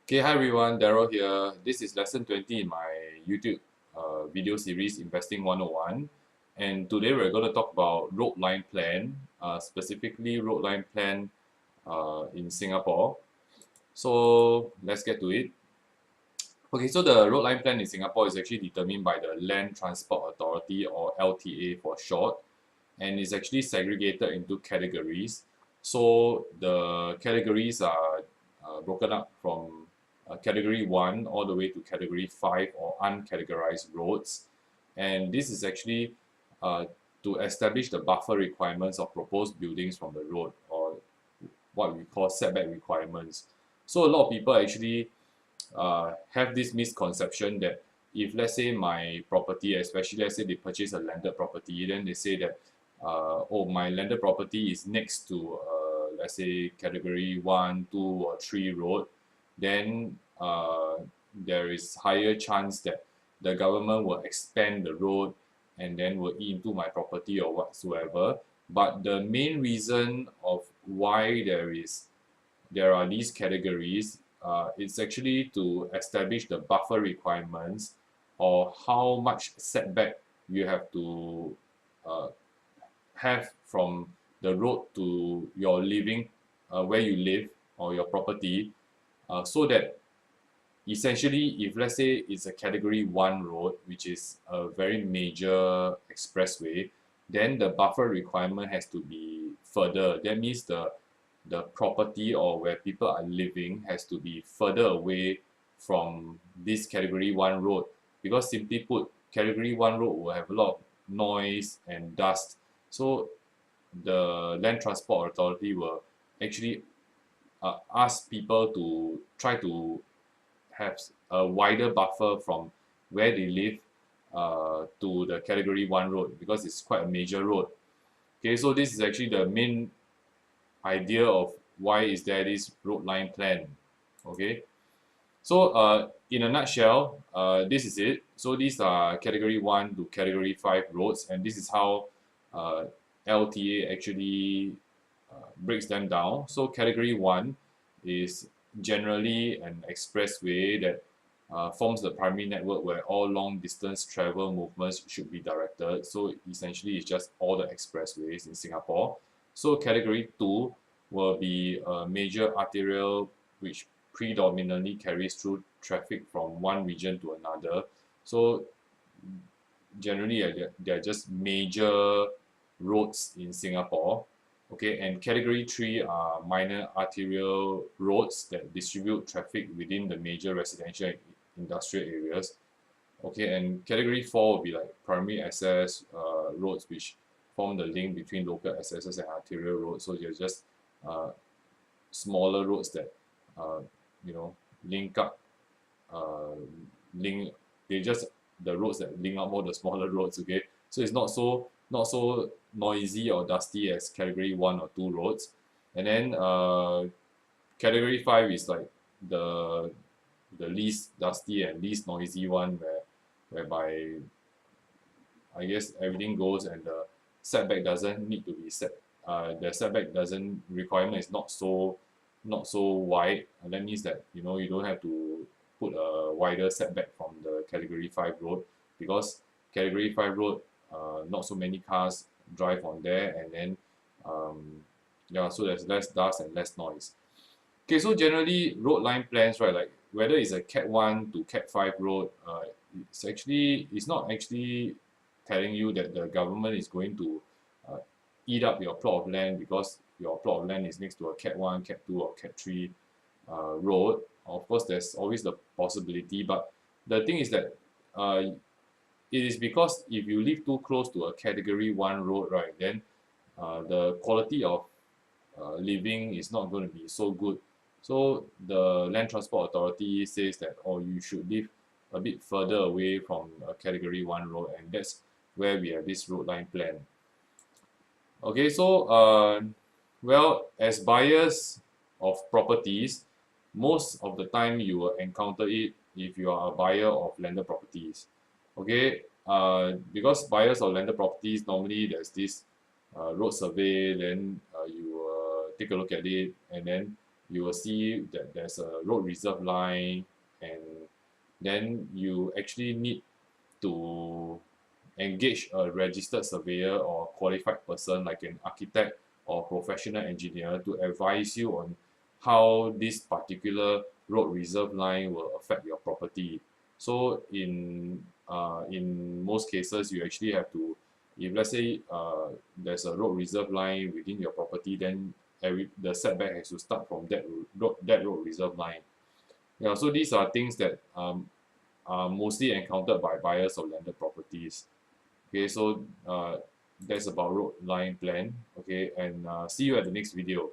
Okay, hi everyone, Daryl here. This is lesson 20 in my YouTube video series Investing 101. And today we're going to talk about road line plan, specifically road line plan in Singapore. So let's get to it. Okay, so the road line plan in Singapore is actually determined by the Land Transport Authority, or LTA for short, and is actually segregated into categories. So the categories are broken up from category 1 all the way to category 5, or uncategorized roads. And this is actually uh, to establish the buffer requirements of proposed buildings from the road, or what we call setback requirements. So a lot of people actually have this misconception that if, let's say, my property, especially let's say they purchase a landed property, then they say that oh, my landed property is next to let's say category 1, 2, or 3 road, then there is higher chance that the government will expand the road and then will eat into my property or whatsoever. But the main reason of why there are these categories, it's actually to establish the buffer requirements, or how much setback you have to uh, have from the road to your living, where you live, or your property, so that essentially, if let's say it's a category 1 road, which is a very major expressway, then the buffer requirement has to be further. That means the property, or where people are living, has to be further away from this category 1 road, because simply put, category 1 road will have a lot of noise and dust. So the Land Transport Authority will actually ask people to try to have a wider buffer from where they live to the category 1 road, because it's quite a major road. Okay, so this is actually the main idea of why is there this road line plan. Okay, so in a nutshell, this is it. So these are category 1 to category 5 roads, and this is how uh, LTA actually breaks them down. So category 1 is generally an expressway that forms the primary network where all long distance travel movements should be directed. So essentially it's just all the expressways in Singapore. So category 2 will be a major arterial which predominantly carries through traffic from one region to another. So generally they're just major roads in Singapore. Okay, and category 3 are minor arterial roads that distribute traffic within the major residential and industrial areas. Okay, and category 4 will be like primary access roads, which form the link between local accesses and arterial roads. So they're just uh, smaller roads that uh, link up, uh, link they just the roads that link up all the smaller roads. Okay, so it's not so noisy or dusty as category 1 or 2 roads. And then category 5 is like the the least dusty and least noisy one, whereby I guess everything goes, and the setback doesn't need to be set. The setback doesn't requirement is not so wide, and that means that you don't have to put a wider setback from the category 5 road, because category 5 road, not so many cars drive on there, and then yeah, so there's less dust and less noise. Okay, so generally road line plans, right, like whether it's a Cat 1 to Cat 5 road, it's not actually telling you that the government is going to uh, eat up your plot of land because your plot of land is next to a Cat 1, Cat 2, or Cat 3 road. Of course, there's always the possibility, but the thing is that it is because if you live too close to a category 1 road, right, then the quality of living is not going to be so good. So the Land Transport Authority says that, oh, you should live a bit further away from a category 1 road, and that's where we have this road line plan. Okay, so well, as buyers of properties, most of the time you will encounter it if you are a buyer of landed properties. Okay, because buyers of landed properties, normally there's this road survey, then you take a look at it, and then you will see that there's a road reserve line, and then you actually need to engage a registered surveyor or qualified person like an architect or professional engineer to advise you on how this particular road reserve line will affect your property. So in most cases, you actually have to, if let's say there's a road reserve line within your property, then the setback has to start from that road reserve line. Yeah, so these are things that are mostly encountered by buyers of landed properties. Okay, so that's about road line plan. Okay, and see you at the next video.